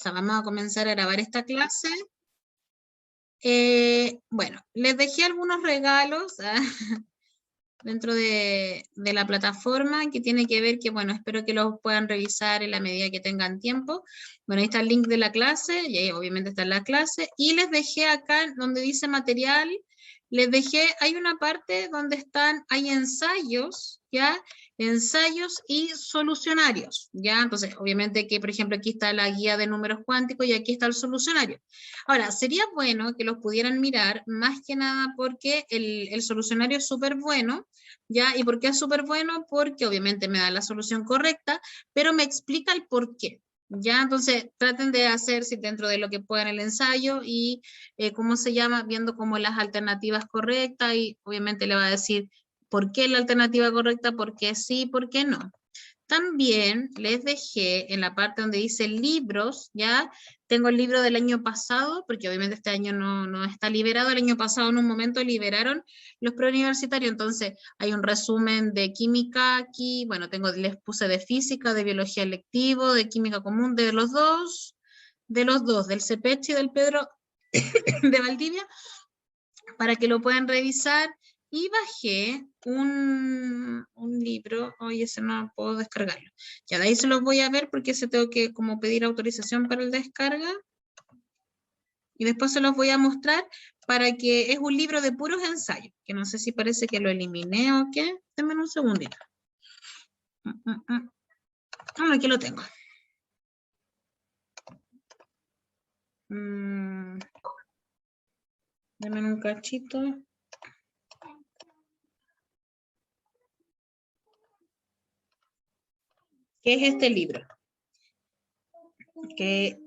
sea, vamos a comenzar a grabar esta clase. Bueno, les dejé algunos regalos dentro de la plataforma que tiene que ver que, bueno, espero que los puedan revisar en la medida que tengan tiempo. Bueno, ahí está el link de la clase, y ahí obviamente está la clase, y les dejé acá donde dice material, les dejé, hay una parte donde hay ensayos, ¿ya? Ensayos y solucionarios, ¿ya? Entonces, obviamente que, por ejemplo, aquí está la guía de números cuánticos y aquí está el solucionario. Ahora, sería bueno que los pudieran mirar, más que nada porque el solucionario es súper bueno, ¿ya? ¿Y por qué es súper bueno? Porque obviamente me da la solución correcta, pero me explica el por qué. Ya, entonces traten de hacer si dentro de lo que puedan el ensayo y cómo se llama, viendo como las alternativas correctas y obviamente le va a decir por qué la alternativa correcta, por qué sí, por qué no. También les dejé en la parte donde dice libros, ya tengo el libro del año pasado, porque obviamente este año no está liberado, el año pasado en un momento liberaron los preuniversitarios, entonces hay un resumen de química aquí, bueno, les puse de física, de biología electivo, de química común, de los dos, del CEPECH y del Pedro de Valdivia, para que lo puedan revisar. Y bajé un libro, oye, ese no puedo descargarlo. Ya de ahí se los voy a ver porque se tengo que como pedir autorización para el descarga. Y después se los voy a mostrar para que es un libro de puros ensayos, que no sé si parece que lo eliminé o qué. Denme un segundito. Ah, aquí lo tengo. Denme un cachito. ¿Qué es este libro? Que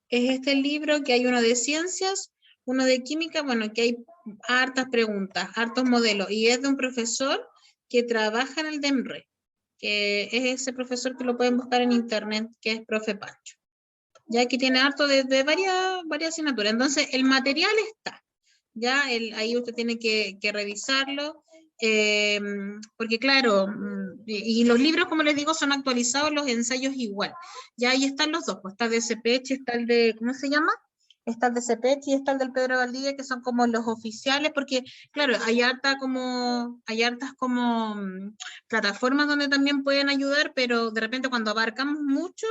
es este libro que hay uno de ciencias, uno de química, bueno, que hay hartas preguntas, hartos modelos, y es de un profesor que trabaja en el DEMRE, que es ese profesor que lo pueden buscar en internet, que es profe Pancho. Ya que tiene harto de varias asignaturas. Entonces, el material está, ya ahí usted tiene que revisarlo, porque claro, y los libros, como les digo, son actualizados, los ensayos igual. Ya ahí están los dos, pues está el de CPH, está el de, ¿cómo se llama? Está el de CPH y está el del Pedro Valdivia, que son como los oficiales, porque claro, hay hartas como plataformas donde también pueden ayudar, pero de repente cuando abarcamos mucho,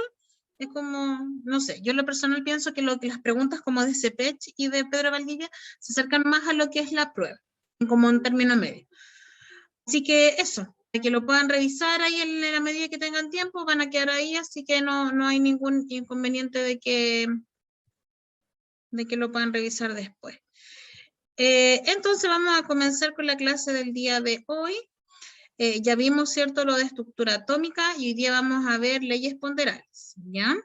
es como, no sé, yo en lo personal pienso que las preguntas como de CPECH y de Pedro Valdivia se acercan más a lo que es la prueba, como un término medio. Así que eso, de que lo puedan revisar ahí en la medida que tengan tiempo, van a quedar ahí, así que no hay ningún inconveniente de que lo puedan revisar después. Entonces vamos a comenzar con la clase del día de hoy. Ya vimos, ¿cierto?, lo de estructura atómica y hoy día vamos a ver leyes ponderales, ¿ya?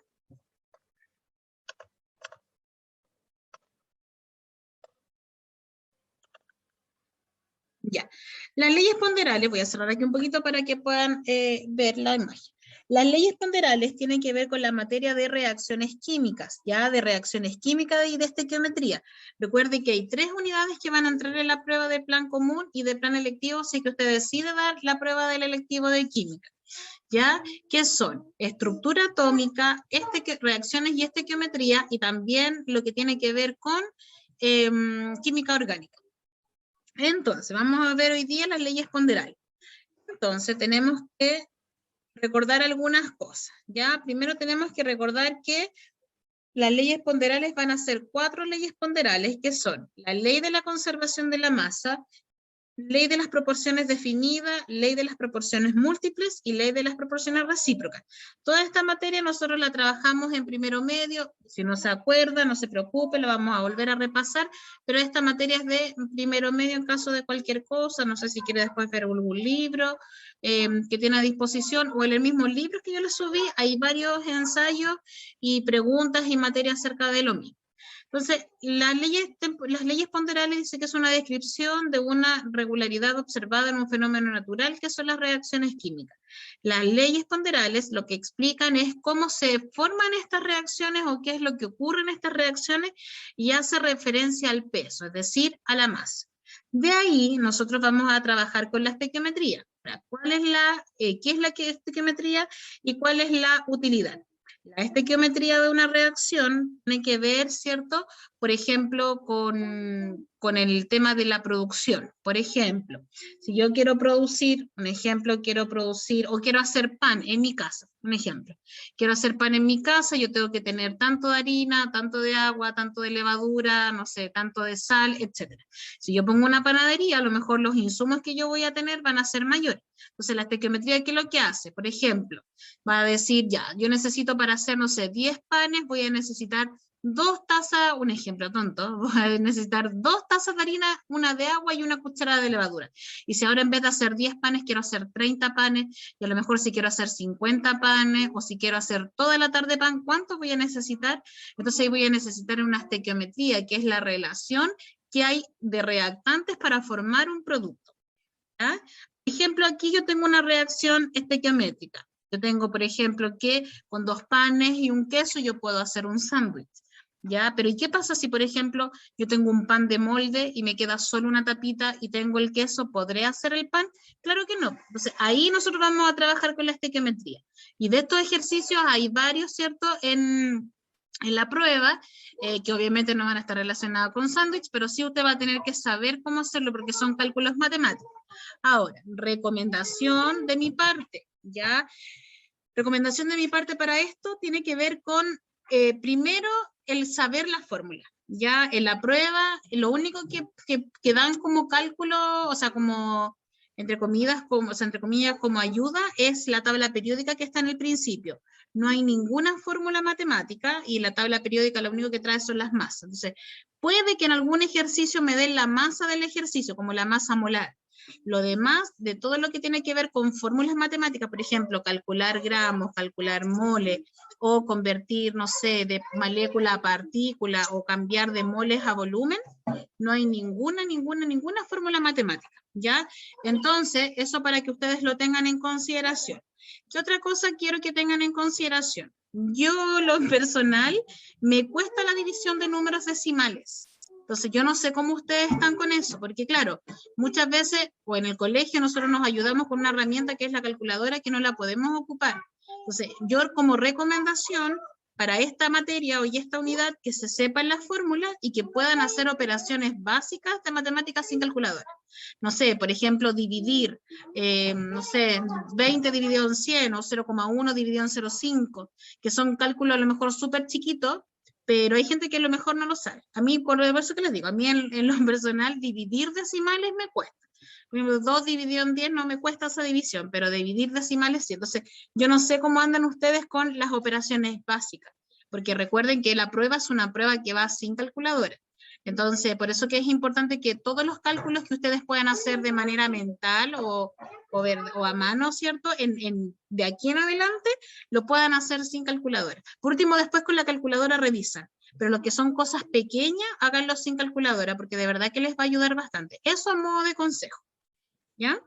Ya, las leyes ponderales, voy a cerrar aquí un poquito para que puedan ver la imagen. Las leyes ponderales tienen que ver con la materia de reacciones químicas, ya de reacciones químicas y de estequiometría. Recuerde que hay 3 unidades que van a entrar en la prueba de plan común y de plan electivo, si que usted decide dar la prueba del electivo de química. ¿Ya? ¿Qué son? Estructura atómica, reacciones y estequiometría, y también lo que tiene que ver con química orgánica. Entonces, vamos a ver hoy día las leyes ponderales. Entonces, tenemos que recordar algunas cosas, ¿ya? Primero tenemos que recordar que las leyes ponderales van a ser 4 leyes ponderales, que son la ley de la conservación de la masa, ley de las proporciones definidas, ley de las proporciones múltiples y ley de las proporciones recíprocas. Toda esta materia nosotros la trabajamos en primero medio, si no se acuerda, no se preocupe, la vamos a volver a repasar, pero esta materia es de primero medio en caso de cualquier cosa, no sé si quiere después ver algún libro que tiene a disposición, o en el mismo libro que yo le subí, hay varios ensayos y preguntas y materias acerca de lo mismo. Entonces, las leyes ponderales dicen que es una descripción de una regularidad observada en un fenómeno natural, que son las reacciones químicas. Las leyes ponderales lo que explican es cómo se forman estas reacciones o qué es lo que ocurre en estas reacciones, y hace referencia al peso, es decir, a la masa. De ahí nosotros vamos a trabajar con la estequiometría. ¿Qué es la estequiometría y cuál es la utilidad? La estequiometría de una reacción tiene que ver, ¿cierto? Por ejemplo, con el tema de la producción. Por ejemplo, si yo quiero producir, un ejemplo, quiero producir, o quiero hacer pan en mi casa, un ejemplo. Quiero hacer pan en mi casa, yo tengo que tener tanto de harina, tanto de agua, tanto de levadura, no sé, tanto de sal, etc. Si yo pongo una panadería, a lo mejor los insumos que yo voy a tener van a ser mayores. Entonces, la estequiometría, ¿qué es lo que hace? Por ejemplo, va a decir, ya, yo necesito para hacer, no sé, 10 panes, voy a necesitar 2 tazas, un ejemplo tonto, voy a necesitar 2 tazas de harina, una de agua y una cucharada de levadura. Y si ahora en vez de hacer 10 panes, quiero hacer 30 panes, y a lo mejor si quiero hacer 50 panes, o si quiero hacer toda la tarde pan, ¿cuánto voy a necesitar? Entonces ahí voy a necesitar una estequiometría, que es la relación que hay de reactantes para formar un producto. ¿Ya? Por ejemplo, aquí yo tengo una reacción estequiométrica. Yo tengo, por ejemplo, que con 2 panes y un queso yo puedo hacer un sándwich. ¿Ya? Pero ¿y qué pasa si, por ejemplo, yo tengo un pan de molde y me queda solo una tapita y tengo el queso? ¿Podré hacer el pan? Claro que no. Entonces, ahí nosotros vamos a trabajar con la estequiometría. Y de estos ejercicios hay varios, ¿cierto?, en la prueba, que obviamente no van a estar relacionados con sándwich, pero sí usted va a tener que saber cómo hacerlo porque son cálculos matemáticos. Ahora, recomendación de mi parte, ¿ya? Recomendación de mi parte para esto tiene que ver con, primero, el saber la fórmula. Ya en la prueba, lo único que dan como cálculo, o sea, como entre comillas, como ayuda, es la tabla periódica que está en el principio. No hay ninguna fórmula matemática y la tabla periódica lo único que trae son las masas. Entonces, puede que en algún ejercicio me den la masa del ejercicio, como la masa molar. Lo demás, de todo lo que tiene que ver con fórmulas matemáticas, por ejemplo, calcular gramos, calcular mole, o convertir, no sé, de molécula a partícula, o cambiar de moles a volumen, no hay ninguna fórmula matemática, ¿ya? Entonces, eso para que ustedes lo tengan en consideración. ¿Qué otra cosa quiero que tengan en consideración? Yo, lo personal, me cuesta la división de números decimales. Entonces, yo no sé cómo ustedes están con eso, porque claro, muchas veces, o en el colegio, nosotros nos ayudamos con una herramienta que es la calculadora, que no la podemos ocupar. Entonces, yo como recomendación para esta materia o esta unidad, que se sepan las fórmulas y que puedan hacer operaciones básicas de matemáticas sin calculadora. No sé, por ejemplo, dividir, no sé, 20 dividido en 100 o 0,1 dividido en 0,5, que son cálculos a lo mejor súper chiquitos, pero hay gente que a lo mejor no lo sabe. A mí, por eso que les digo, a mí en lo personal, dividir decimales me cuesta. Por ejemplo, 2 dividido en 10 no me cuesta esa división, pero dividir decimales sí. Entonces, yo no sé cómo andan ustedes con las operaciones básicas, porque recuerden que la prueba es una prueba que va sin calculadora. Entonces, por eso que es importante que todos los cálculos que ustedes puedan hacer de manera mental o a mano, ¿cierto? De aquí en adelante, lo puedan hacer sin calculadora. Por último, después con la calculadora revisan. Pero lo que son cosas pequeñas, háganlo sin calculadora, porque de verdad que les va a ayudar bastante. Eso a modo de consejo. ¿Ya?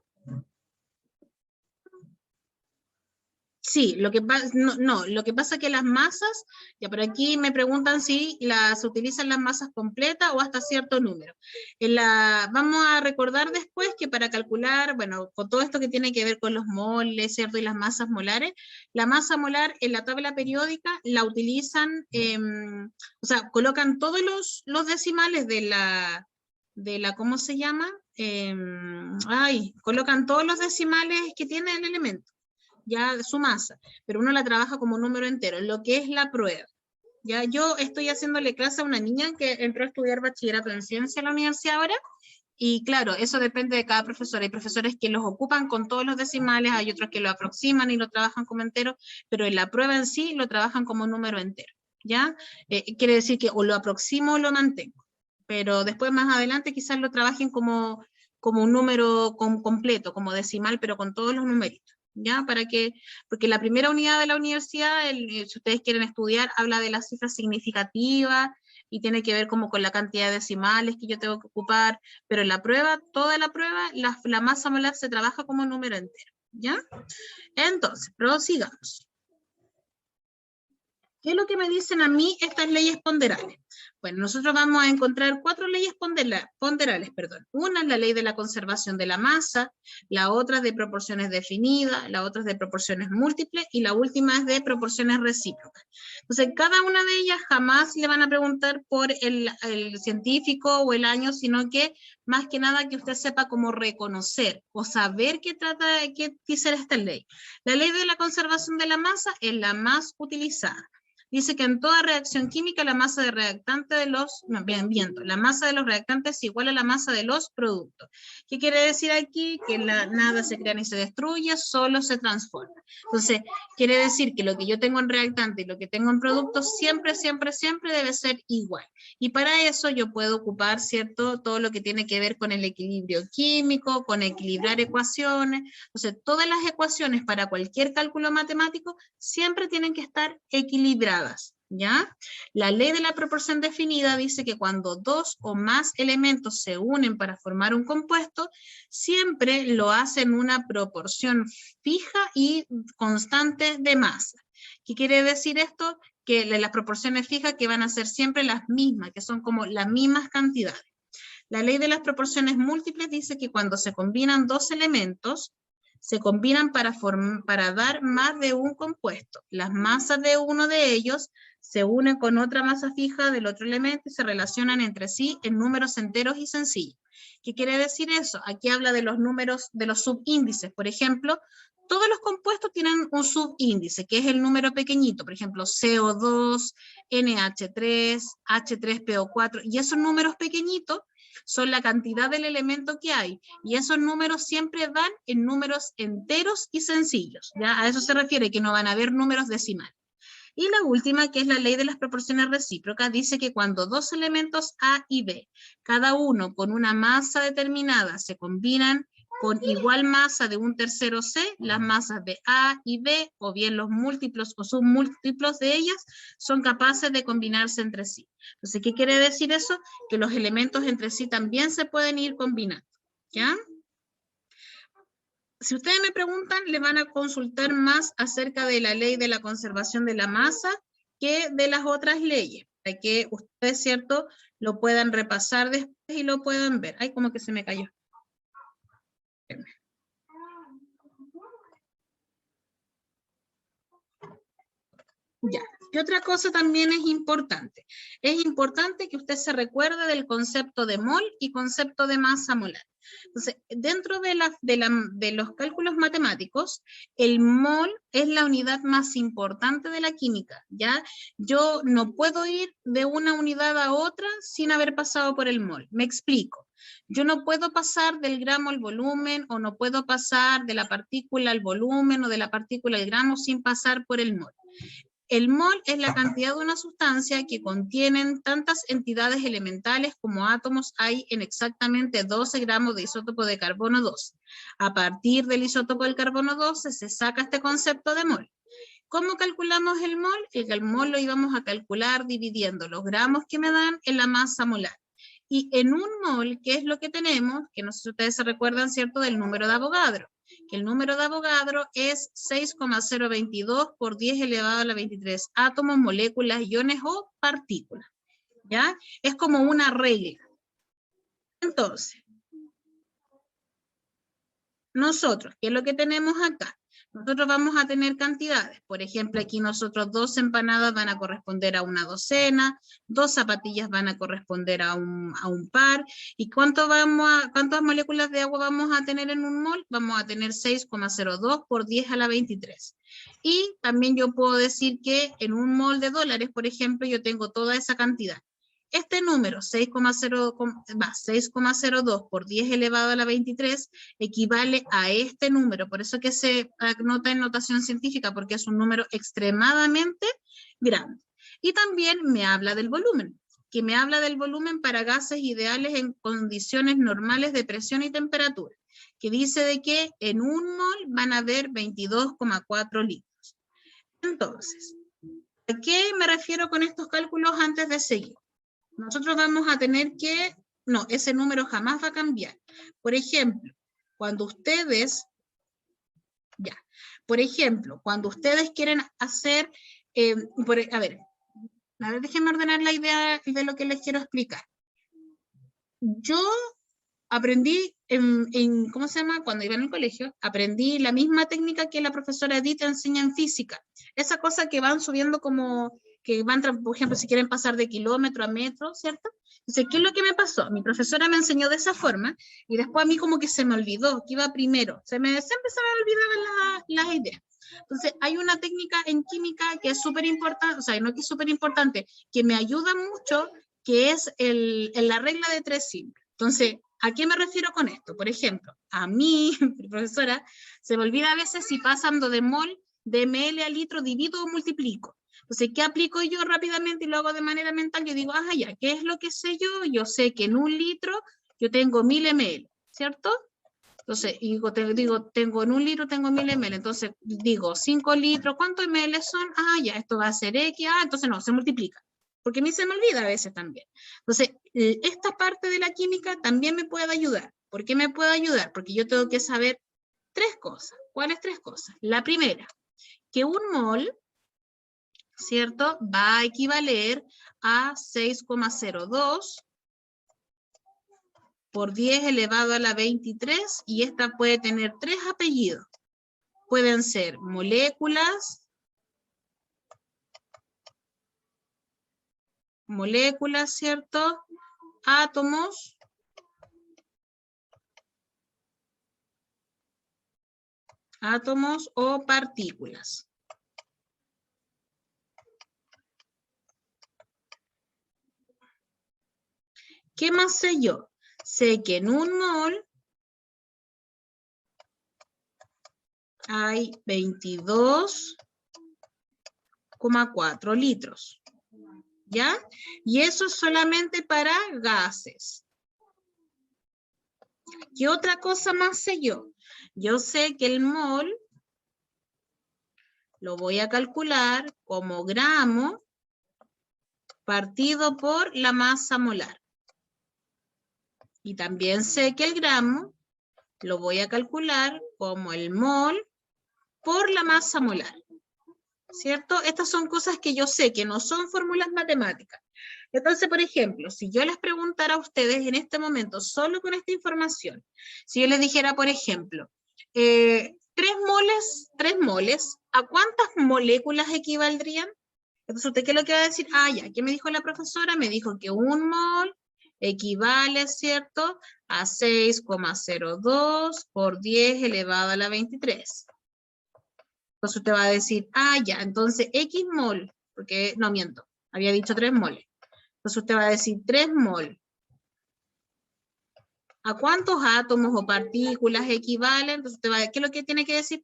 Sí, lo que pasa, lo que pasa es que las masas, ya por aquí me preguntan si se utilizan las masas completas o hasta cierto número. Vamos a recordar después que para calcular, bueno, con todo esto que tiene que ver con los moles, ¿cierto? Y las masas molares, la masa molar en la tabla periódica la utilizan, o sea, colocan todos los decimales de la, ¿cómo se llama? Colocan todos los decimales que tiene el elemento, ya su masa, pero uno la trabaja como número entero, lo que es la prueba. Ya yo estoy haciéndole clase a una niña que entró a estudiar bachillerato en ciencia en la universidad ahora, y claro, eso depende de cada profesor. Hay profesores que los ocupan con todos los decimales, hay otros que lo aproximan y lo trabajan como entero, pero en la prueba en sí lo trabajan como número entero, ¿ya? Quiere decir que o lo aproximo o lo mantengo, pero después más adelante quizás lo trabajen como un número completo, como decimal, pero con todos los numeritos. ¿Ya? Porque la primera unidad de la universidad, si ustedes quieren estudiar, habla de las cifras significativas y tiene que ver como con la cantidad de decimales que yo tengo que ocupar, pero en la prueba, toda la prueba, la masa molar se trabaja como número entero, ¿ya? Entonces, prosigamos. ¿Qué es lo que me dicen a mí estas leyes ponderales? Bueno, nosotros vamos a encontrar 4 leyes ponderales. Una es la ley de la conservación de la masa, la otra es de proporciones definidas, la otra es de proporciones múltiples y la última es de proporciones recíprocas. Entonces, cada una de ellas jamás le van a preguntar por el científico o el año, sino que más que nada que usted sepa cómo reconocer o saber qué dice esta ley. La ley de la conservación de la masa es la más utilizada. Dice que en toda reacción química la masa de reactante de los, no, bien, viendo, la masa de los reactantes es igual a la masa de los productos. ¿Qué quiere decir aquí? Que nada se crea ni se destruye, solo se transforma. Entonces, quiere decir que lo que yo tengo en reactante y lo que tengo en producto siempre, siempre, siempre debe ser igual. Y para eso yo puedo ocupar, ¿cierto?, todo lo que tiene que ver con el equilibrio químico, con equilibrar ecuaciones. Entonces, todas las ecuaciones para cualquier cálculo matemático siempre tienen que estar equilibradas. ¿Ya? La ley de la proporción definida dice que cuando 2 o más elementos se unen para formar un compuesto, siempre lo hacen una proporción fija y constante de masa. ¿Qué quiere decir esto? Que las proporciones fijas que van a ser siempre las mismas, que son como las mismas cantidades. La ley de las proporciones múltiples dice que cuando se combinan 2 elementos, se combinan para dar más de un compuesto. Las masas de uno de ellos se unen con otra masa fija del otro elemento y se relacionan entre sí en números enteros y sencillos. ¿Qué quiere decir eso? Aquí habla de los números, de los subíndices. Por ejemplo, todos los compuestos tienen un subíndice, que es el número pequeñito. Por ejemplo, CO2, NH3, H3PO4, y esos números pequeñitos son la cantidad del elemento que hay, y esos números siempre van en números enteros y sencillos, ¿ya? A eso se refiere, que no van a haber números decimales. Y la última, que es la ley de las proporciones recíprocas, dice que cuando 2 elementos A y B, cada uno con una masa determinada, se combinan con igual masa de un tercero C, las masas de A y B, o bien los múltiplos o submúltiplos de ellas, son capaces de combinarse entre sí. Entonces, ¿qué quiere decir eso? Que los elementos entre sí también se pueden ir combinando, ¿ya? Si ustedes me preguntan, les van a consultar más acerca de la ley de la conservación de la masa que de las otras leyes, para que ustedes, ¿cierto?, lo puedan repasar después y lo puedan ver. Ay, como que se me cayó. Ya. ¿Qué otra cosa también es importante? Es importante que usted se recuerde del concepto de mol y concepto de masa molar. Entonces, dentro de los cálculos matemáticos, el mol es la unidad más importante de la química, ¿ya? Yo no puedo ir de una unidad a otra sin haber pasado por el mol. Me explico. Yo no puedo pasar del gramo al volumen, o no puedo pasar de la partícula al volumen, o de la partícula al gramo sin pasar por el mol. El mol es la cantidad de una sustancia que contienen tantas entidades elementales como átomos hay en exactamente 12 gramos de isótopo de carbono 12. A partir del isótopo del carbono 12 se saca este concepto de mol. ¿Cómo calculamos el mol? El mol lo íbamos a calcular dividiendo los gramos que me dan en la masa molar. Y en un mol, ¿qué es lo que tenemos? Que no sé si ustedes se recuerdan, ¿cierto?, del número de Avogadro. Que el número de Avogadro es 6,022 por 10 elevado a la 23 átomos, moléculas, iones o partículas. ¿Ya? Es como una regla. Entonces, nosotros, ¿qué es lo que tenemos acá? Nosotros vamos a tener cantidades. Por ejemplo, aquí nosotros 2 empanadas van a corresponder a una docena, 2 zapatillas van a corresponder a un par. ¿Y cuántas moléculas de agua vamos a tener en un mol? Vamos a tener 6,02 por 10 a la 23. Y también yo puedo decir que en un mol de dólares, por ejemplo, yo tengo toda esa cantidad. Este número, 6,02 por 10 elevado a la 23, equivale a este número. Por eso que se anota en notación científica, porque es un número extremadamente grande. Y también me habla del volumen, que me habla del volumen para gases ideales en condiciones normales de presión y temperatura, que dice de que en un mol van a haber 22,4 litros. Entonces, ¿a qué me refiero con estos cálculos antes de seguir? Nosotros vamos a tener que, no, ese número jamás va a cambiar. Por ejemplo, cuando ustedes quieren hacer a ver, déjenme ordenar la idea de lo que les quiero explicar. Yo aprendí ¿cómo se llama? Cuando iba en el colegio, aprendí la misma técnica que la profesora Edith enseña en física. Esa cosa que van subiendo como, que van, por ejemplo, si quieren pasar de kilómetro a metro, ¿cierto? Entonces, ¿qué es lo que me pasó? Mi profesora me enseñó de esa forma y después a mí como que se me olvidó que iba primero. Siempre se me olvidaban las ideas. Entonces, hay una técnica en química que es súper importante, o sea, no que es súper importante, que me ayuda mucho, que es la regla de 3 simples. Entonces, ¿a qué me refiero con esto? Por ejemplo, a mí, mi profesora, se me olvida a veces si pasando de mol, de ml a litro, divido o multiplico. Entonces, ¿qué aplico yo rápidamente y lo hago de manera mental? Yo digo, ya, ¿qué es lo que sé yo? Yo sé que en 1 litro yo tengo 1000 ml, ¿cierto? Entonces, tengo en 1 litro, tengo 1000 ml. Entonces, digo, 5 litros, ¿cuántos ml son? Ya, esto va a ser X, entonces no, se multiplica. Porque a mí se me olvida a veces también. Entonces, esta parte de la química también me puede ayudar. ¿Por qué me puede ayudar? Porque yo tengo que saber 3 cosas. ¿Cuáles 3 cosas? La primera, que un mol, ¿cierto?, va a equivaler a 6,02 por 10 elevado a la 23, y esta puede tener 3 apellidos. Pueden ser moléculas, ¿cierto? Átomos, o partículas. ¿Qué más sé yo? Sé que en un mol hay 22,4 litros. ¿Ya? Y eso es solamente para gases. ¿Qué otra cosa más sé yo? Yo sé que el mol lo voy a calcular como gramo partido por la masa molar. Y también sé que el gramo lo voy a calcular como el mol por la masa molar. ¿Cierto? Estas son cosas que yo sé, que no son fórmulas matemáticas. Entonces, por ejemplo, si yo les preguntara a ustedes en este momento, solo con esta información, si yo les dijera, por ejemplo, 3 moles, ¿a cuántas moléculas equivaldrían? Entonces, ¿usted qué es lo que va a decir? Ya, ¿qué me dijo la profesora? Me dijo que un mol equivale, ¿cierto?, a 6,02 por 10 elevado a la 23. Entonces usted va a decir, ya, entonces X mol, porque, no miento, había dicho 3 moles. Entonces usted va a decir 3 mol. ¿A cuántos átomos o partículas equivalen? Entonces usted va a decir, ¿qué es lo que tiene que decir?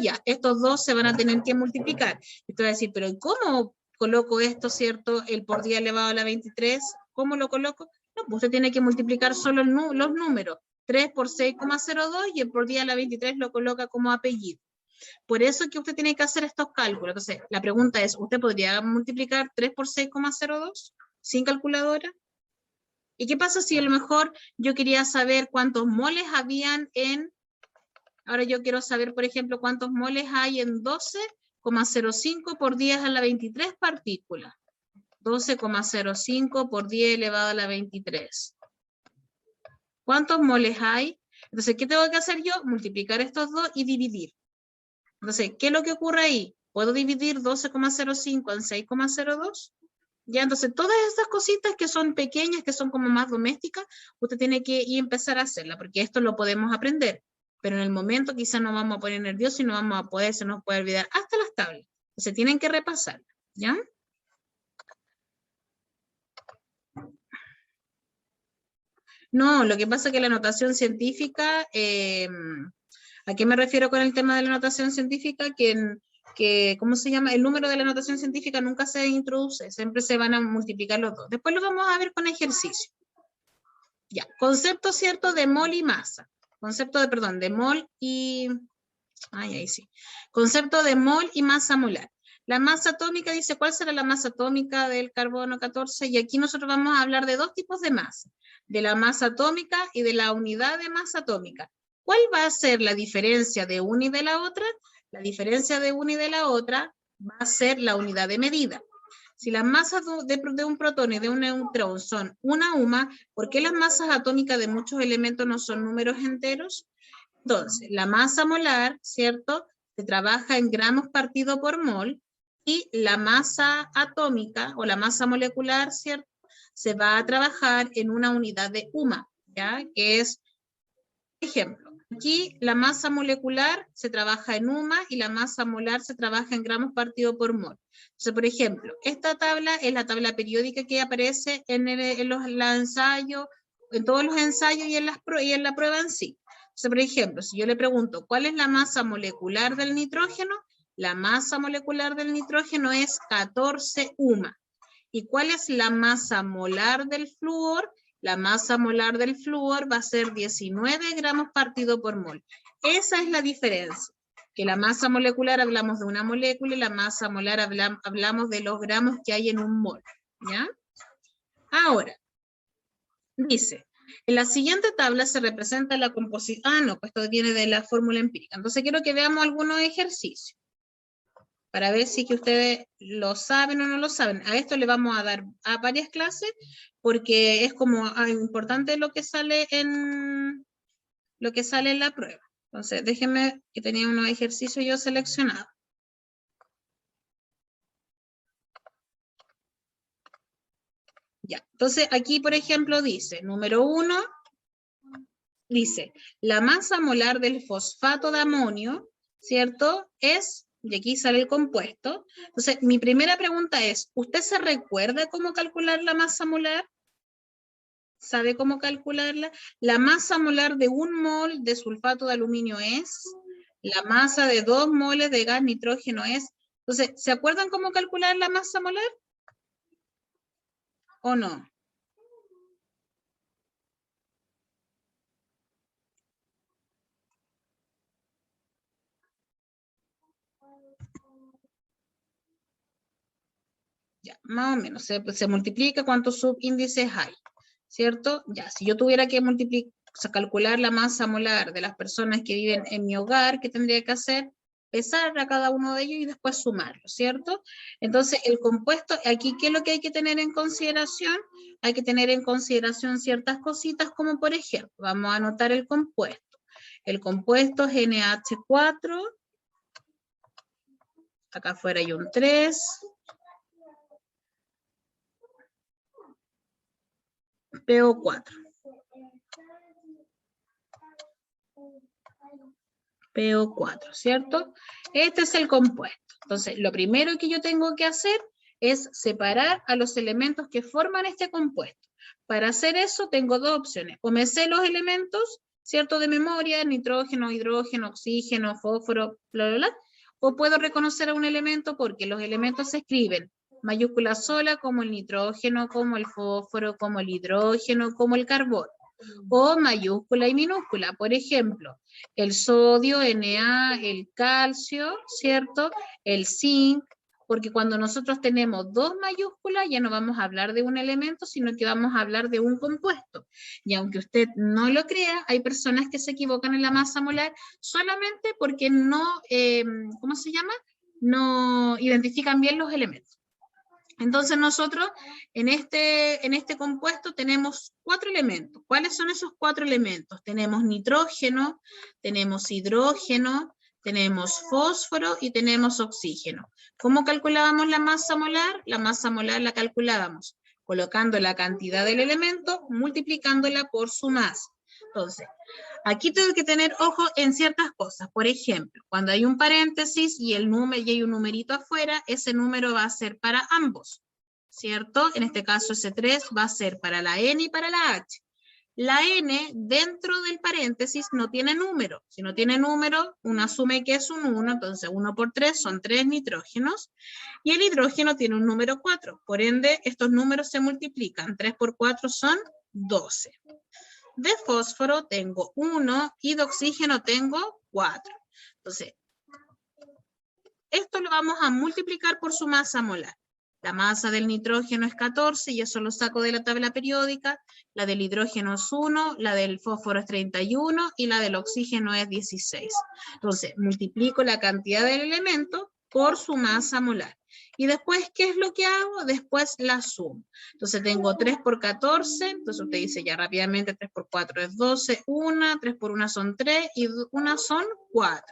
Ya, estos dos se van a tener que multiplicar. Y usted va a decir, pero ¿cómo coloco esto, cierto? El por 10 elevado a la 23, ¿cómo lo coloco? No, pues usted tiene que multiplicar solo los números. 3 por 6,02 y el por 10 a la 23 lo coloca como apellido. Por eso es que usted tiene que hacer estos cálculos. Entonces, la pregunta es, ¿usted podría multiplicar 3 por 6,02 sin calculadora? ¿Y qué pasa si a lo mejor yo quería saber cuántos moles habían ahora yo quiero saber, por ejemplo, cuántos moles hay en 12,05 por 10 a la 23 partículas? 12,05 por 10 elevado a la 23. ¿Cuántos moles hay? Entonces, ¿qué tengo que hacer yo? Multiplicar estos dos y dividir. Entonces, ¿qué es lo que ocurre ahí? ¿Puedo dividir 12,05 en 6,02? Ya, entonces, todas esas cositas que son pequeñas, que son como más domésticas, usted tiene que ir a empezar a hacerla, porque esto lo podemos aprender. Pero en el momento quizás nos vamos a poner nerviosos y no vamos a poder, se nos puede olvidar hasta las tablas. Entonces, tienen que repasar, ¿ya? No, lo que pasa es que la notación científica, ¿a qué me refiero con el tema de la notación científica? Que, ¿cómo se llama? El número de la notación científica nunca se introduce, siempre se van a multiplicar los dos. Después lo vamos a ver con ejercicio. Ya, concepto, ¿cierto?, de mol y masa. Concepto de mol y... ahí sí. Concepto de mol y masa molar. La masa atómica dice, ¿cuál será la masa atómica del carbono 14? Y aquí nosotros vamos a hablar de dos tipos de masa, de la masa atómica y de la unidad de masa atómica. ¿Cuál va a ser la diferencia de una y de la otra? La diferencia de una y de la otra va a ser la unidad de medida. Si las masas de un protón y de un neutrón son una UMA, ¿por qué las masas atómicas de muchos elementos no son números enteros? Entonces, la masa molar, ¿cierto?, se trabaja en gramos partido por mol, y la masa atómica o la masa molecular, ¿cierto?, se va a trabajar en una unidad de UMA, ¿ya? Que es, por ejemplo, aquí la masa molecular se trabaja en UMA y la masa molar se trabaja en gramos partido por mol. Entonces, por ejemplo, esta tabla es la tabla periódica que aparece en los ensayos, en todos los ensayos y en la prueba en sí. Entonces, por ejemplo, si yo le pregunto, ¿cuál es la masa molecular del nitrógeno? La masa molecular del nitrógeno es 14 UMA. ¿Y cuál es la masa molar del flúor? La masa molar del flúor va a ser 19 gramos partido por mol. Esa es la diferencia. Que la masa molecular hablamos de una molécula y la masa molar hablamos de los gramos que hay en un mol. ¿Ya? Ahora, dice, en la siguiente tabla se representa la composición. Ah, no, pues esto viene de la fórmula empírica. Entonces quiero que veamos algunos ejercicios para ver si que ustedes lo saben o no lo saben. A esto le vamos a dar a varias clases, porque es como importante lo que sale en la prueba. Entonces, déjenme que tenía unos ejercicios yo seleccionados. Ya, entonces aquí, por ejemplo, dice, número 1, dice, la masa molar del fosfato de amonio, ¿cierto?, es, y aquí sale el compuesto. Entonces, mi primera pregunta es, ¿usted se recuerda cómo calcular la masa molar? ¿Sabe cómo calcularla? La masa molar de 1 mol de sulfato de aluminio es, la masa de 2 moles de gas nitrógeno es. Entonces, ¿se acuerdan cómo calcular la masa molar? ¿O no? Ya, más o menos, se multiplica cuántos subíndices hay, ¿cierto? Ya, si yo tuviera que multiplicar, o sea, calcular la masa molar de las personas que viven en mi hogar, ¿qué tendría que hacer? Pesar a cada uno de ellos y después sumarlo, ¿cierto? Entonces, el compuesto, aquí, ¿qué es lo que hay que tener en consideración? Hay que tener en consideración ciertas cositas, como por ejemplo, vamos a anotar el compuesto. El compuesto es NH4, acá afuera hay un 3, PO4. PO4, ¿cierto? Este es el compuesto. Entonces, lo primero que yo tengo que hacer es separar a los elementos que forman este compuesto. Para hacer eso tengo dos opciones. O me sé los elementos, ¿cierto?, de memoria, nitrógeno, hidrógeno, oxígeno, fósforo, bla, bla, bla. O puedo reconocer a un elemento porque los elementos se escriben mayúscula sola, como el nitrógeno, como el fósforo, como el hidrógeno, como el carbono. O mayúscula y minúscula. Por ejemplo, el sodio, Na, el calcio, ¿cierto? El zinc, porque cuando nosotros tenemos dos mayúsculas ya no vamos a hablar de un elemento, sino que vamos a hablar de un compuesto. Y aunque usted no lo crea, hay personas que se equivocan en la masa molar solamente porque no, ¿cómo se llama? No identifican bien los elementos. Entonces nosotros en este compuesto tenemos 4 elementos. ¿Cuáles son esos 4 elementos? Tenemos nitrógeno, tenemos hidrógeno, tenemos fósforo y tenemos oxígeno. ¿Cómo calculábamos la masa molar? La masa molar la calculábamos colocando la cantidad del elemento, multiplicándola por su masa. Entonces, aquí tengo que tener ojo en ciertas cosas. Por ejemplo, cuando hay un paréntesis y hay un numerito afuera, ese número va a ser para ambos, ¿cierto? En este caso ese 3 va a ser para la N y para la H. La N dentro del paréntesis no tiene número. Si no tiene número, uno asume que es un 1, entonces 1 por 3 son 3 nitrógenos. Y el hidrógeno tiene un número 4. Por ende, estos números se multiplican. 3 por 4 son 12. De fósforo tengo 1 y de oxígeno tengo 4. Entonces, esto lo vamos a multiplicar por su masa molar. La masa del nitrógeno es 14 y eso lo saco de la tabla periódica. La del hidrógeno es 1, la del fósforo es 31 y la del oxígeno es 16. Entonces, multiplico la cantidad del elemento por su masa molar. Y después, ¿qué es lo que hago? Después la sumo. Entonces tengo 3 por 14, entonces usted dice ya rápidamente 3 por 4 es 12, 1, 3 por 1 son 3 y 1 son 4.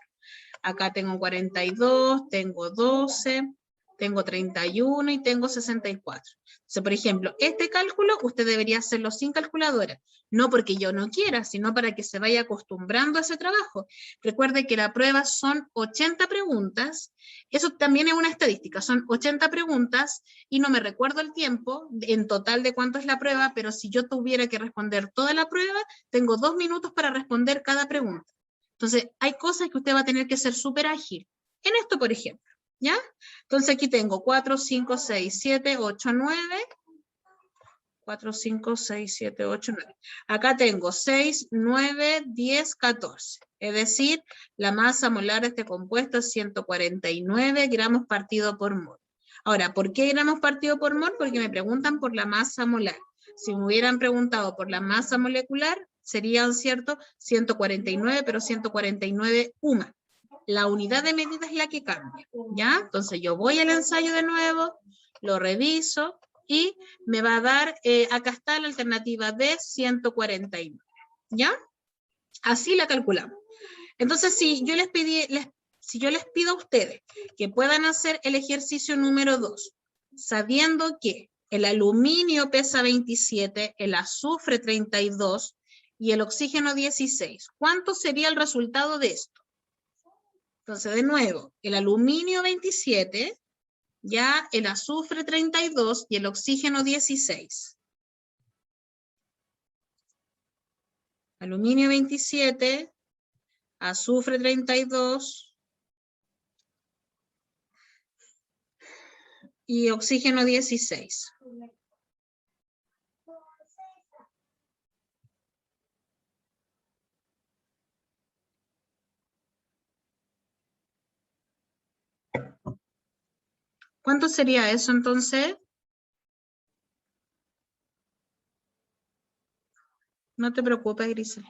Acá tengo 42, tengo 12, tengo 31 y tengo 64. Entonces, por ejemplo, este cálculo usted debería hacerlo sin calculadora. No porque yo no quiera, sino para que se vaya acostumbrando a ese trabajo. Recuerde que la prueba son 80 preguntas. Eso también es una estadística. Son 80 preguntas y no me recuerdo el tiempo en total de cuánto es la prueba, pero si yo tuviera que responder toda la prueba, tengo 2 minutos para responder cada pregunta. Entonces, hay cosas que usted va a tener que ser súper ágil. En esto, por ejemplo, ¿ya? Entonces aquí tengo 4, 5, 6, 7, 8, 9. 4, 5, 6, 7, 8, 9. Acá tengo 6, 9, 10, 14. Es decir, la masa molar de este compuesto es 149 gramos partido por mol. Ahora, ¿por qué gramos partido por mol? Porque me preguntan por la masa molar. Si me hubieran preguntado por la masa molecular, serían, ¿cierto? 149, pero 149 UMA. La unidad de medida es la que cambia, ¿ya? Entonces yo voy al ensayo de nuevo, lo reviso, y me va a dar, acá está la alternativa D, 149, ¿ya? Así la calculamos. Entonces, si yo les pido a ustedes que puedan hacer el ejercicio número 2, sabiendo que el aluminio pesa 27, el azufre 32 y el oxígeno 16, ¿cuánto sería el resultado de esto? Entonces, de nuevo, el aluminio 27, ya el azufre 32 y el oxígeno 16. Aluminio 27, azufre 32 y oxígeno 16. ¿Cuánto sería eso entonces? No te preocupes, Grisel.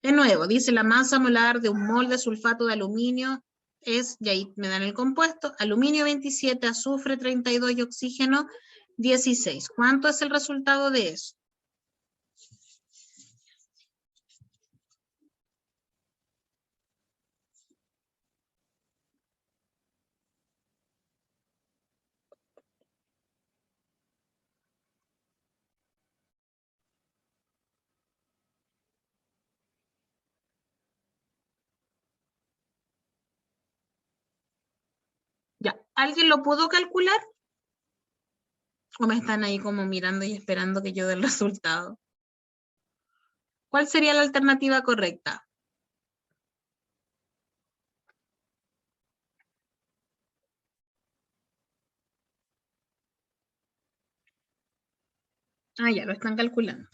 De nuevo, dice la masa molar de un mol de sulfato de aluminio es, y ahí me dan el compuesto, aluminio 27, azufre 32 y oxígeno 16. ¿Cuánto es el resultado de eso? Ya, ¿alguien lo pudo calcular? ¿O me están ahí como mirando y esperando que yo dé el resultado? ¿Cuál sería la alternativa correcta? Ah, ya lo están calculando.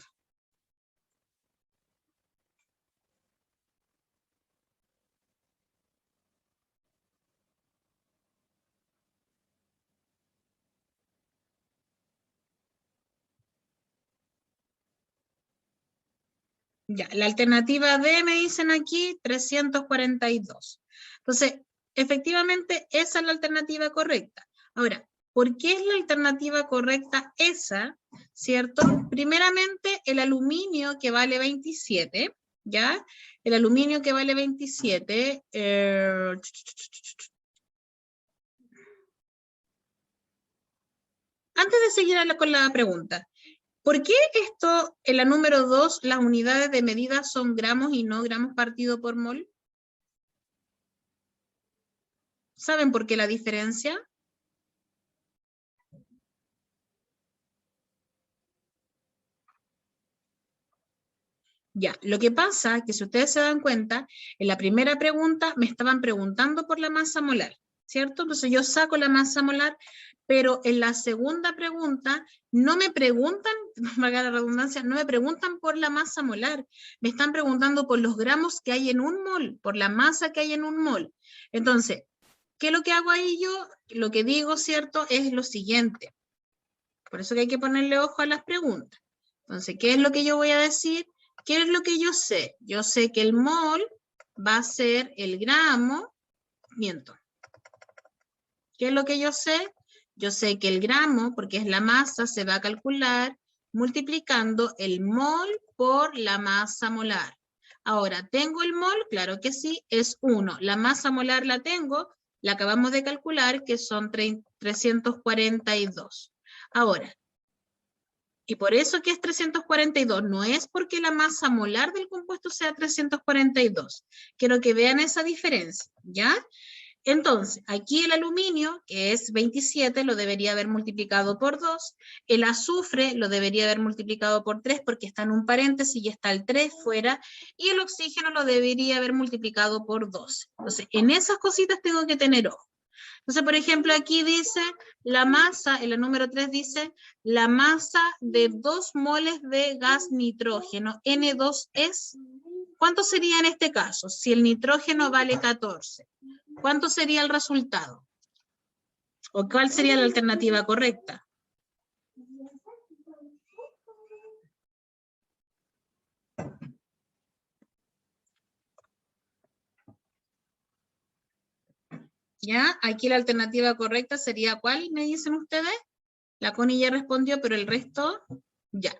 Ya, la alternativa D me dicen aquí 342. Entonces, efectivamente, esa es la alternativa correcta. Ahora, ¿por qué es la alternativa correcta esa? ¿Cierto? Primeramente, el aluminio que vale 27, ¿ya? El aluminio que vale 27, antes de seguir con la pregunta, ¿por qué esto, en la número 2, las unidades de medida son gramos y no gramos partido por mol? ¿Saben por qué la diferencia? Ya, lo que pasa es que si ustedes se dan cuenta, en la primera pregunta me estaban preguntando por la masa molar, ¿cierto? Entonces yo saco la masa molar, pero en la segunda pregunta no me preguntan, valga la redundancia, no me preguntan por la masa molar, me están preguntando por los gramos que hay en un mol, por la masa que hay en un mol. Entonces, ¿qué es lo que hago ahí yo? Lo que digo, ¿cierto? Es lo siguiente. Por eso que hay que ponerle ojo a las preguntas. Entonces, ¿qué es lo que yo voy a decir? ¿Qué es lo que yo sé? Yo sé que el mol va a ser el gramo, miento. ¿Qué es lo que yo sé? Yo sé que el gramo, porque es la masa, se va a calcular multiplicando el mol por la masa molar. Ahora, ¿tengo el mol? Claro que sí, es 1. La masa molar la tengo, la acabamos de calcular, que son 342. Ahora, y por eso que es 342, no es porque la masa molar del compuesto sea 342. Quiero que vean esa diferencia, ¿ya? Entonces, aquí el aluminio, que es 27, lo debería haber multiplicado por 2. El azufre lo debería haber multiplicado por 3 porque está en un paréntesis y está el 3 fuera. Y el oxígeno lo debería haber multiplicado por 2. Entonces, en esas cositas tengo que tener ojo. Entonces, por ejemplo, aquí dice la masa, en la número 3 dice la masa de 2 moles de gas nitrógeno, N2 es, ¿cuánto sería en este caso? Si el nitrógeno vale 14, ¿cuánto sería el resultado? ¿O cuál sería la alternativa correcta? ¿Ya? Aquí la alternativa correcta sería ¿cuál, me dicen ustedes? La Connie ya respondió, pero el resto, ya.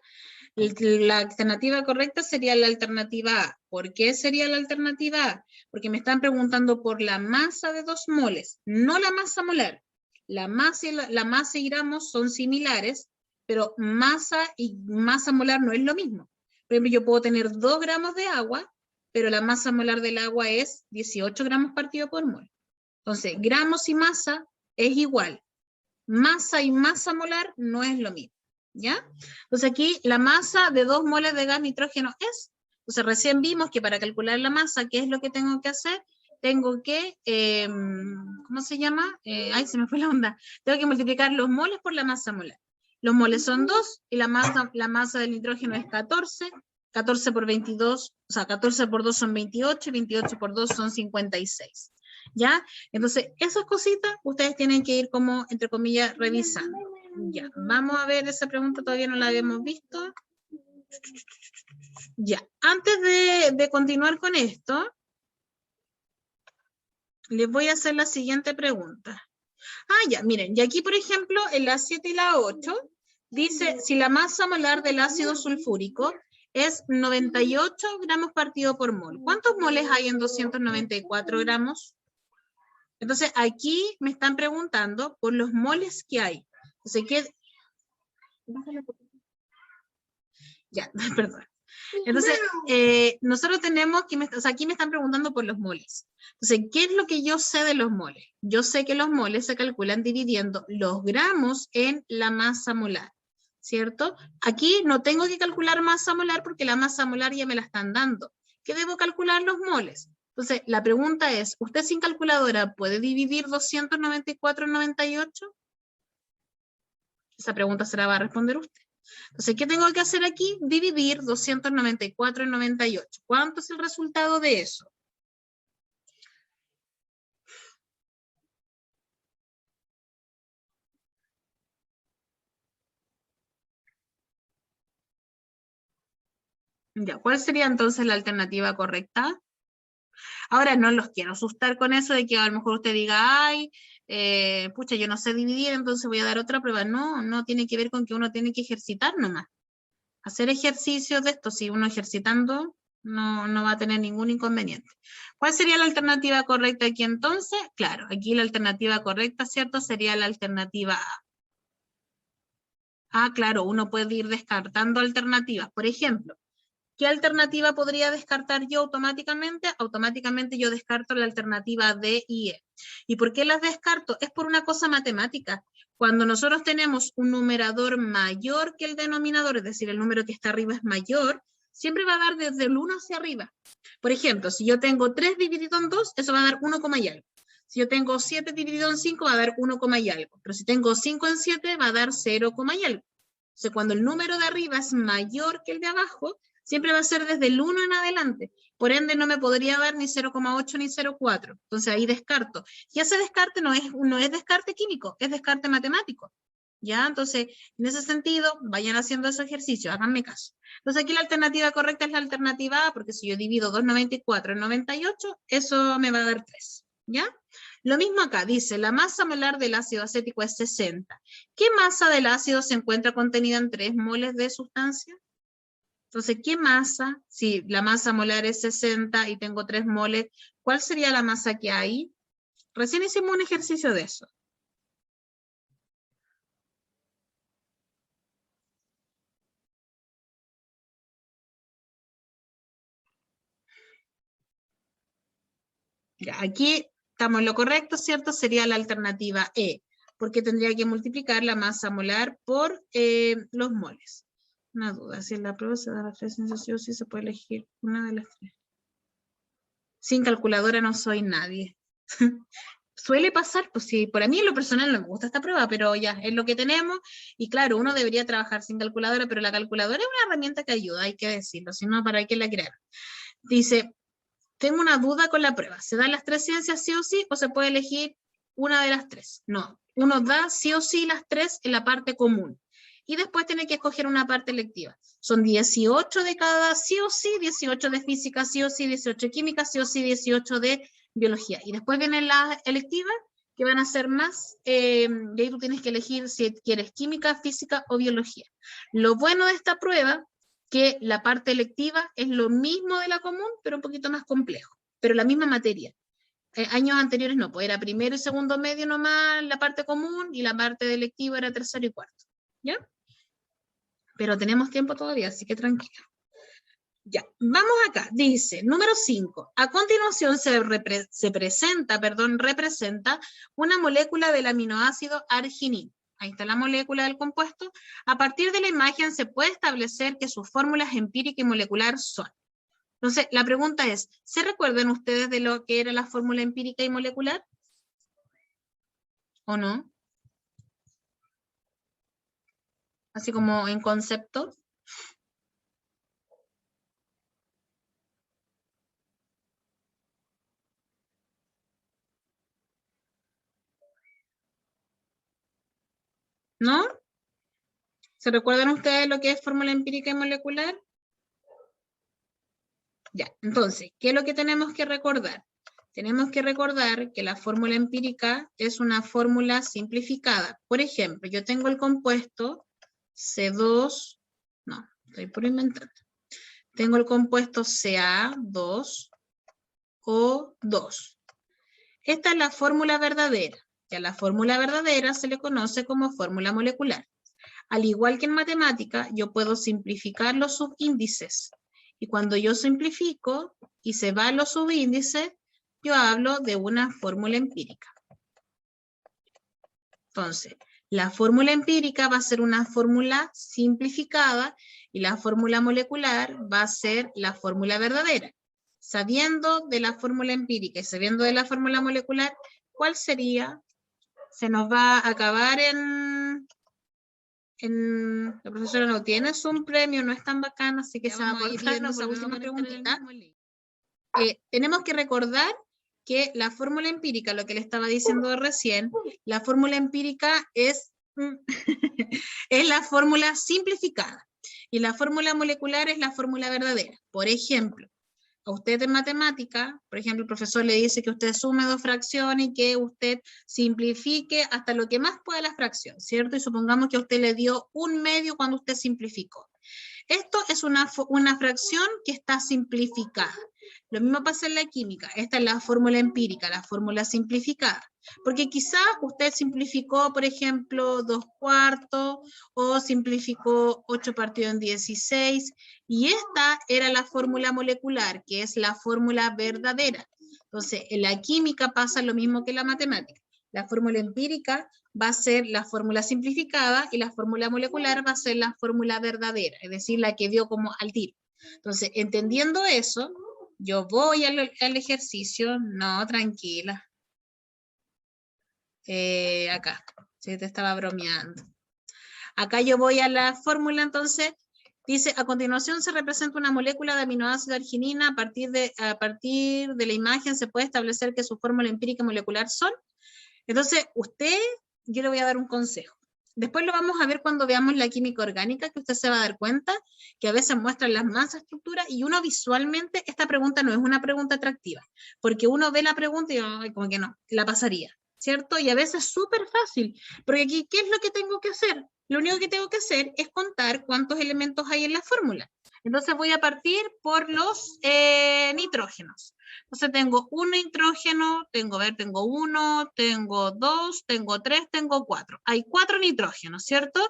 La alternativa correcta sería la alternativa A. ¿Por qué sería la alternativa A? Porque me están preguntando por la masa de 2 moles, no la masa molar. La masa y gramos son similares, pero masa y masa molar no es lo mismo. Por ejemplo, yo puedo tener 2 gramos de agua, pero la masa molar del agua es 18 gramos partido por mol. Entonces, gramos y masa es igual. Masa y masa molar no es lo mismo, ¿ya? Entonces aquí la masa de 2 moles de gas nitrógeno es, entonces recién vimos que para calcular la masa, ¿qué es lo que tengo que hacer? Tengo que, ¿cómo se llama? Ay, se me fue la onda. Tengo que multiplicar los moles por la masa molar. Los moles son 2 y la masa del nitrógeno es 14. 14 por 22, o sea, 14 por 2 son 28, 28 por 2 son 56. ¿Ya? Entonces, esas cositas ustedes tienen que ir como, entre comillas, revisando. Ya, vamos a ver esa pregunta, todavía no la habíamos visto. Ya, antes de continuar con esto, les voy a hacer la siguiente pregunta. Ah, ya, miren, y aquí, por ejemplo, en la 7 y la 8, dice, si la masa molar del ácido sulfúrico es 98 gramos partido por mol. ¿Cuántos moles hay en 294 gramos? Entonces, aquí me están preguntando por los moles que hay. Entonces, ¿qué? Ya, perdón. Entonces, nosotros tenemos que, o sea, aquí me están preguntando por los moles. Entonces, ¿qué es lo que yo sé de los moles? Yo sé que los moles se calculan dividiendo los gramos en la masa molar, ¿cierto? Aquí no tengo que calcular masa molar porque la masa molar ya me la están dando. ¿Qué debo calcular los moles? Entonces, la pregunta es, ¿usted sin calculadora puede dividir 294 en 98? Esa pregunta se la va a responder usted. Entonces, ¿qué tengo que hacer aquí? Dividir 294 en 98. ¿Cuánto es el resultado de eso? Ya, ¿cuál sería entonces la alternativa correcta? Ahora, no los quiero asustar con eso de que a lo mejor usted diga, ay, pucha, yo no sé dividir, entonces voy a dar otra prueba. No, no tiene que ver con que uno tiene que ejercitar nomás. Hacer ejercicios de esto, si uno ejercitando, no va a tener ningún inconveniente. ¿Cuál sería la alternativa correcta aquí entonces? Claro, aquí la alternativa correcta, ¿cierto? Sería la alternativa A. Ah, claro, uno puede ir descartando alternativas. Por ejemplo, ¿qué alternativa podría descartar yo automáticamente? Automáticamente yo descarto la alternativa D y E. ¿Y por qué las descarto? Es por una cosa matemática. Cuando nosotros tenemos un numerador mayor que el denominador, es decir, el número que está arriba es mayor, siempre va a dar desde el 1 hacia arriba. Por ejemplo, si yo tengo 3 dividido en 2, eso va a dar 1, y algo. Si yo tengo 7 dividido en 5, va a dar 1, y algo. Pero si tengo 5 en 7, va a dar 0, y algo. O sea, cuando el número de arriba es mayor que el de abajo, siempre va a ser desde el 1 en adelante. Por ende, no me podría dar ni 0,8 ni 0,4. Entonces ahí descarto. Y ese descarte no es descarte químico, es descarte matemático. ¿Ya? Entonces, en ese sentido, vayan haciendo ese ejercicio, háganme caso. Entonces aquí la alternativa correcta es la alternativa A, porque si yo divido 294 en 98, eso me va a dar 3. ¿Ya? Lo mismo acá, dice, la masa molar del ácido acético es 60. ¿Qué masa del ácido se encuentra contenida en 3 moles de sustancia? Entonces, ¿qué masa? Si la masa molar es 60 y tengo 3 moles, ¿cuál sería la masa que hay? Recién hicimos un ejercicio de eso. Ya, aquí estamos en lo correcto, ¿cierto? Sería la alternativa E, porque tendría que multiplicar la masa molar por los moles. Una duda, si en la prueba se da la presencia sí o sí, se puede elegir una de las 3. Sin calculadora no soy nadie. Suele pasar, pues sí, por mí en lo personal no me gusta esta prueba, pero ya, es lo que tenemos, y claro, uno debería trabajar sin calculadora, pero la calculadora es una herramienta que ayuda, hay que decirlo, si no, ¿para qué la crearon? Dice, tengo una duda con la prueba, ¿se dan las 3 ciencias sí o sí, o se puede elegir una de las 3? No, uno da sí o sí las 3 en la parte común, y después tiene que escoger una parte electiva. Son 18 de cada sí o sí, 18 de física sí o sí, 18 de química sí o sí, 18 de biología. Y después vienen las electivas, que van a ser más, y ahí tú tienes que elegir si quieres química, física o biología. Lo bueno de esta prueba, que la parte electiva es lo mismo de la común, pero un poquito más complejo, pero la misma materia. Años anteriores no, pues era primero y segundo medio nomás la parte común, y la parte de electivo era tercero y cuarto. ¿Ya? Pero tenemos tiempo todavía, así que tranquilo. Ya, vamos acá, dice, número 5. A continuación representa una molécula del aminoácido arginina. Ahí está la molécula del compuesto. A partir de la imagen se puede establecer que sus fórmulas empírica y molecular son. Entonces, la pregunta es, ¿se recuerdan ustedes de lo que era la fórmula empírica y molecular? ¿O no? Así como en concepto. ¿No? ¿Se recuerdan ustedes lo que es fórmula empírica y molecular? Ya, entonces, ¿qué es lo que tenemos que recordar? Tenemos que recordar que la fórmula empírica es una fórmula simplificada. Por ejemplo, yo tengo el compuesto C2, no, estoy por inventar. Tengo el compuesto Ca2O2. Esta es la fórmula verdadera. Y a la fórmula verdadera se le conoce como fórmula molecular. Al igual que en matemática, yo puedo simplificar los subíndices. Y cuando yo simplifico y se van los subíndices, yo hablo de una fórmula empírica. Entonces, la fórmula empírica va a ser una fórmula simplificada y la fórmula molecular va a ser la fórmula verdadera. Sabiendo de la fórmula empírica y sabiendo de la fórmula molecular, ¿cuál sería? Se nos va a acabar la profesora no tiene un premio, no es tan bacano, así que ya se va a cortarnos por la última preguntita. Tenemos que recordar que la fórmula empírica, lo que le estaba diciendo recién, la fórmula empírica es, es la fórmula simplificada y la fórmula molecular es la fórmula verdadera. Por ejemplo, a usted en matemática, por ejemplo, el profesor le dice que usted sume 2 fracciones y que usted simplifique hasta lo que más pueda la fracción, ¿cierto? Y supongamos que a usted le dio 1/2 cuando usted simplificó. Esto es una fracción que está simplificada. Lo mismo pasa en la química. Esta es la fórmula empírica, la fórmula simplificada. Porque quizá usted simplificó, por ejemplo, 2/4 o simplificó 8 partido en 16. Y esta era la fórmula molecular, que es la fórmula verdadera. Entonces, en la química pasa lo mismo que en la matemática. La fórmula empírica va a ser la fórmula simplificada y la fórmula molecular va a ser la fórmula verdadera, es decir, la que dio como al tiro. Entonces, entendiendo eso, yo voy al ejercicio, no, tranquila. Acá, sí, te estaba bromeando. Acá yo voy a la fórmula, entonces, dice, a continuación se representa una molécula de aminoácido arginina, a partir de la imagen se puede establecer que su fórmula empírica y molecular son. Entonces, yo le voy a dar un consejo. Después lo vamos a ver cuando veamos la química orgánica, que usted se va a dar cuenta que a veces muestran las masas, estructuras, y uno visualmente, esta pregunta no es una pregunta atractiva, porque uno ve la pregunta y ay, como que no, la pasaría, ¿cierto? Y a veces es súper fácil, porque aquí, ¿qué es lo que tengo que hacer? Lo único que tengo que hacer es contar cuántos elementos hay en la fórmula. Entonces voy a partir por los nitrógenos. Entonces tengo un nitrógeno, tengo 1, tengo 2, tengo 3, tengo 4. Hay 4 nitrógenos, ¿cierto?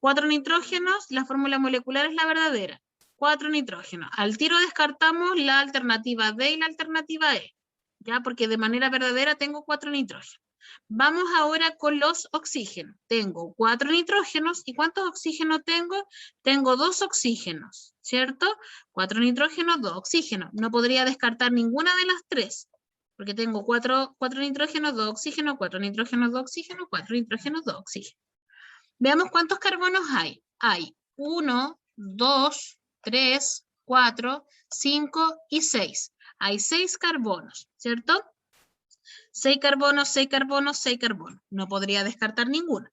4 nitrógenos, la fórmula molecular es la verdadera. 4 nitrógenos. Al tiro descartamos la alternativa D y la alternativa E, ¿ya? Porque de manera verdadera tengo 4 nitrógenos. Vamos ahora con los oxígenos. Tengo 4 nitrógenos, ¿y cuántos oxígenos tengo? Tengo 2 oxígenos, ¿cierto? 4 nitrógenos, 2 oxígenos. No podría descartar ninguna de las 3, porque tengo 4 nitrógenos, 2 oxígenos, 4 nitrógenos, 2 oxígenos, 4 nitrógenos, 2 oxígenos. Veamos cuántos carbonos hay. Hay 1, 2, 3, 4, 5 y 6. Hay 6 carbonos, ¿cierto? 6 carbonos, 6 carbonos, 6 carbonos. No podría descartar ninguno.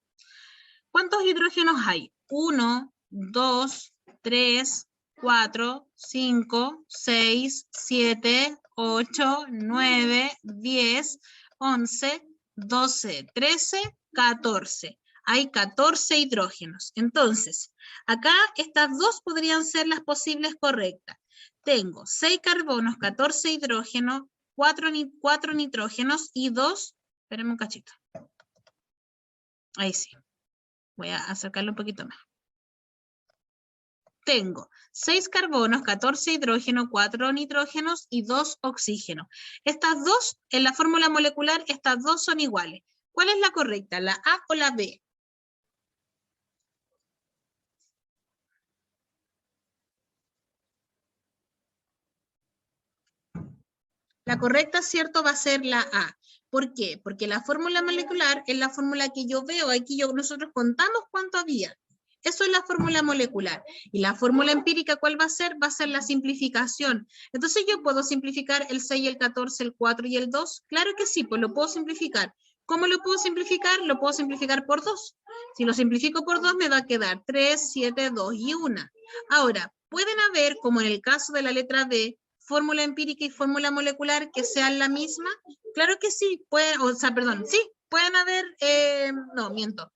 ¿Cuántos hidrógenos hay? 1, 2, 3, 4, 5, 6, 7, 8, 9, 10, 11, 12, 13, 14. Hay 14 hidrógenos. Entonces, acá estas dos podrían ser las posibles correctas. Tengo 6 carbonos, 14 hidrógenos, 4 nitrógenos y 2, espérenme un cachito. Ahí sí. Voy a acercarlo un poquito más. Tengo 6 carbonos, 14 hidrógenos, 4 nitrógenos y 2 oxígenos. Estas dos, en la fórmula molecular, estas dos son iguales. ¿Cuál es la correcta? ¿La A o la B? La correcta, ¿cierto? Va a ser la A. ¿Por qué? Porque la fórmula molecular es la fórmula que yo veo. Aquí nosotros contamos cuánto había. Eso es la fórmula molecular. Y la fórmula empírica, ¿cuál va a ser? Va a ser la simplificación. Entonces, ¿yo puedo simplificar el 6, el 14, el 4 y el 2? Claro que sí, pues lo puedo simplificar. ¿Cómo lo puedo simplificar? Lo puedo simplificar por 2. Si lo simplifico por 2, me va a quedar 3, 7, 2 y 1. Ahora, pueden haber, como en el caso de la letra B, fórmula empírica y fórmula molecular que sean la misma. Claro que sí, pueden haber, no, miento.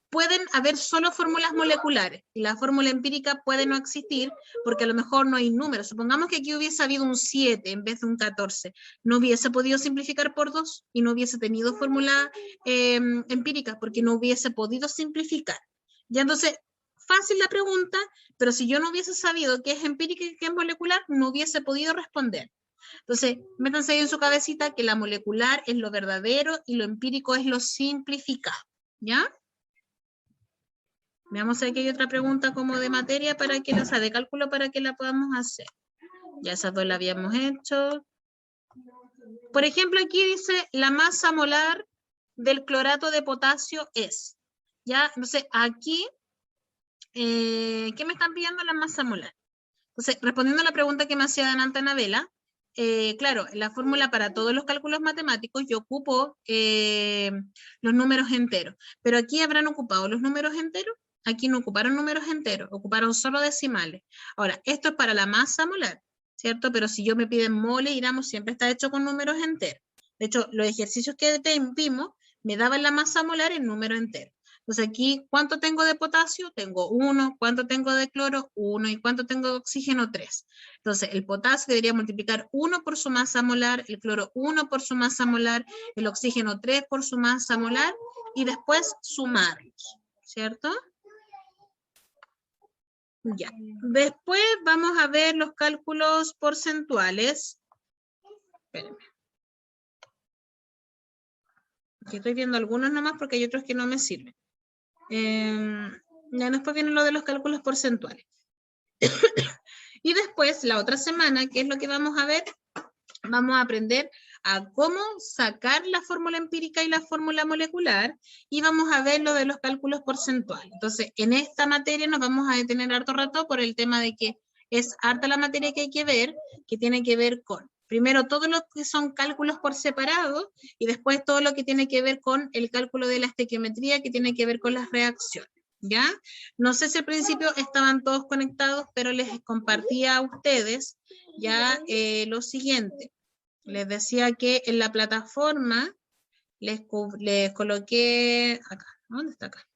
Pueden haber solo fórmulas moleculares y la fórmula empírica puede no existir porque a lo mejor no hay números. Supongamos que aquí hubiese habido un 7 en vez de un 14. No hubiese podido simplificar por 2 y no hubiese tenido fórmula empírica porque no hubiese podido simplificar. Ya entonces, fácil la pregunta, pero si yo no hubiese sabido qué es empírica y qué es molecular, no hubiese podido responder. Entonces, métanse ahí en su cabecita que la molecular es lo verdadero y lo empírico es lo simplificado. ¿Ya? Veamos si aquí hay otra pregunta como de materia para que o sea, de cálculo para que la podamos hacer. Ya esas dos la habíamos hecho. Por ejemplo, aquí dice la masa molar del clorato de potasio es. Ya, entonces aquí, ¿qué me están pidiendo la masa molar? Entonces, respondiendo a la pregunta que me hacía Dananta Anabela, claro, la fórmula para todos los cálculos matemáticos yo ocupo los números enteros, pero aquí habrán ocupado los números enteros. Aquí no ocuparon números enteros, ocuparon solo decimales. Ahora, esto es para la masa molar, ¿cierto? Pero si yo me piden mole y gramos, siempre está hecho con números enteros. De hecho, los ejercicios que vimos me daban la masa molar en número entero. Entonces aquí, ¿cuánto tengo de potasio? Tengo 1. ¿Cuánto tengo de cloro? 1. ¿Y cuánto tengo de oxígeno? 3. Entonces, el potasio debería multiplicar 1 por su masa molar, el cloro 1 por su masa molar, el oxígeno 3 por su masa molar, y después sumarlos, ¿cierto? Ya. Después vamos a ver los cálculos porcentuales. Espérenme. Aquí estoy viendo algunos nomás porque hay otros que no me sirven. Ya después viene lo de los cálculos porcentuales. Y después, la otra semana, ¿qué es lo que vamos a ver? Vamos a aprender a cómo sacar la fórmula empírica y la fórmula molecular, y vamos a ver lo de los cálculos porcentuales. Entonces, en esta materia nos vamos a detener harto rato por el tema de que es harta la materia que hay que ver, que tiene que ver con Primero todo lo que son cálculos por separado y después todo lo que tiene que ver con el cálculo de la estequiometría que tiene que ver con las reacciones, ¿ya? No sé si al principio estaban todos conectados, pero les compartía a ustedes ya lo siguiente. Les decía que en la plataforma les coloqué acá. ¿Dónde está acá?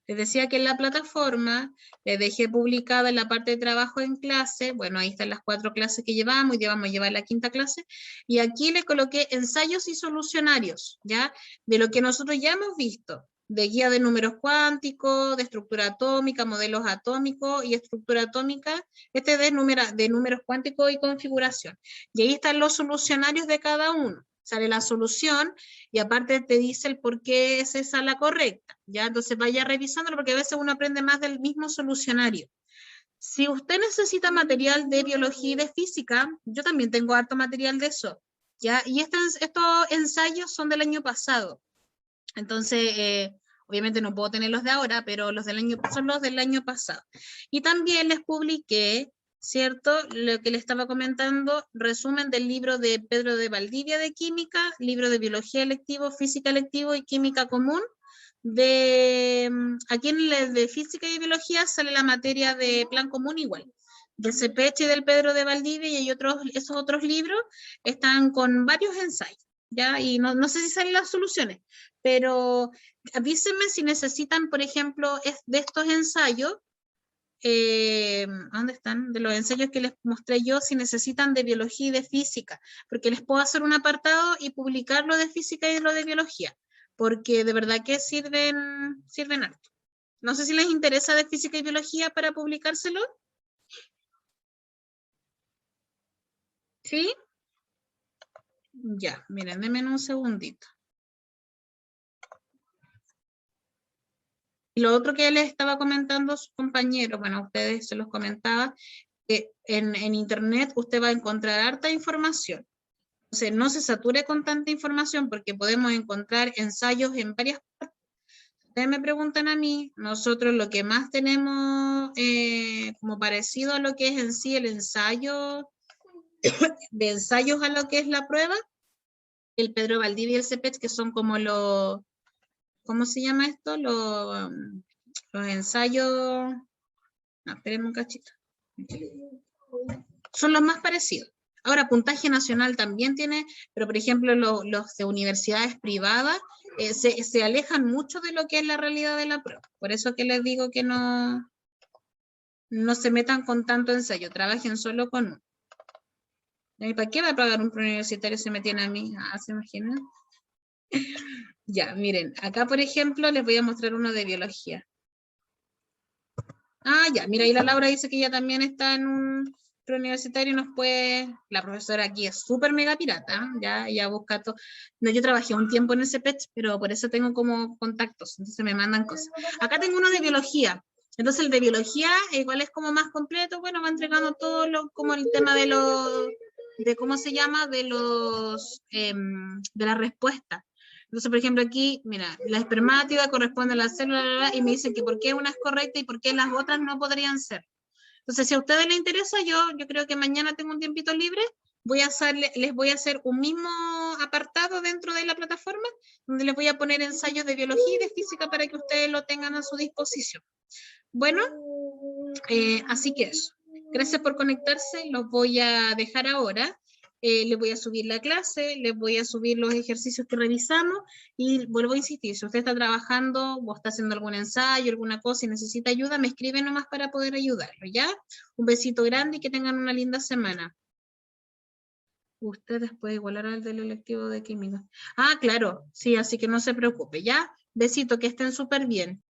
Les decía que en la plataforma les dejé publicada en la parte de trabajo en clase, bueno, ahí están las 4 clases que llevamos, y ya vamos a llevar la 5ª clase, y aquí le coloqué ensayos y solucionarios, ¿ya? De lo que nosotros ya hemos visto, de guía de números cuánticos, de estructura atómica, modelos atómicos y estructura atómica, de números cuánticos y configuración. Y ahí están los solucionarios de cada uno. Sale la solución y aparte te dice el por qué es esa la correcta, ¿ya? Entonces vaya revisándolo porque a veces uno aprende más del mismo solucionario. Si usted necesita material de biología y de física, yo también tengo harto material de eso, ¿ya? Y estos ensayos son del año pasado. Entonces, obviamente no puedo tener los de ahora, pero son los del año pasado. Y también les publiqué, ¿cierto? Lo que le estaba comentando, resumen del libro de Pedro de Valdivia de Química, libro de Biología electivo, Física electivo y Química común. Aquí en el de Física y Biología sale la materia de Plan común igual. De Cepech y del Pedro de Valdivia y hay esos otros libros están con varios ensayos, ¿ya? Y no sé si salen las soluciones, pero avísenme si necesitan, por ejemplo, de estos ensayos, ¿dónde están? De los ensayos que les mostré yo, si necesitan de biología y de física, porque les puedo hacer un apartado y publicar lo de física y lo de biología, porque de verdad que sirven harto. No sé si les interesa de física y biología para publicárselo. ¿Sí? Ya, miren, denme un segundito. Y lo otro que les estaba comentando a sus compañeros, bueno, a ustedes se los comentaba, que en internet usted va a encontrar harta información. Entonces, no se sature con tanta información porque podemos encontrar ensayos en varias partes. Ustedes me preguntan a mí, nosotros lo que más tenemos como parecido a lo que es en sí el ensayo, de ensayos a lo que es la prueba, el Pedro Valdivia y el Cepech, que son como los, ¿cómo se llama esto? Los ensayos, no, espérenme un cachito. Son los más parecidos. Ahora, puntaje nacional también tiene, pero por ejemplo los de universidades privadas se alejan mucho de lo que es la realidad de la prueba. Por eso que les digo que no se metan con tanto ensayo, trabajen solo con uno. ¿Y para qué va a pagar un preuniversitario si me tiene a mí? Ah, ¿se imaginan? Ya, miren, acá por ejemplo les voy a mostrar uno de biología. Ah, ya, mira, y la Laura dice que ella también está en un preuniversitario y nos puede... La profesora aquí es súper mega pirata, ya, ella busca todo. No, yo trabajé un tiempo en ese PET, pero por eso tengo como contactos, entonces me mandan cosas. Acá tengo uno de biología, entonces el de biología igual es como más completo, bueno, va entregando todo como el tema de ¿cómo se llama? De la respuesta. Entonces, por ejemplo, aquí, mira, la espermátida corresponde a la célula, y me dicen que por qué una es correcta y por qué las otras no podrían ser. Entonces, si a ustedes les interesa, yo creo que mañana tengo un tiempito libre, les voy a hacer un mismo apartado dentro de la plataforma, donde les voy a poner ensayos de biología y de física para que ustedes lo tengan a su disposición. Bueno, así que eso. Gracias por conectarse, los voy a dejar ahora. Les voy a subir la clase, les voy a subir los ejercicios que revisamos y vuelvo a insistir, si usted está trabajando o está haciendo algún ensayo, alguna cosa y necesita ayuda, me escribe nomás para poder ayudarlo, ¿ya? Un besito grande y que tengan una linda semana. Usted después igualar al del electivo de química. Ah, claro, sí, así que no se preocupe, ¿ya? Besito, que estén súper bien.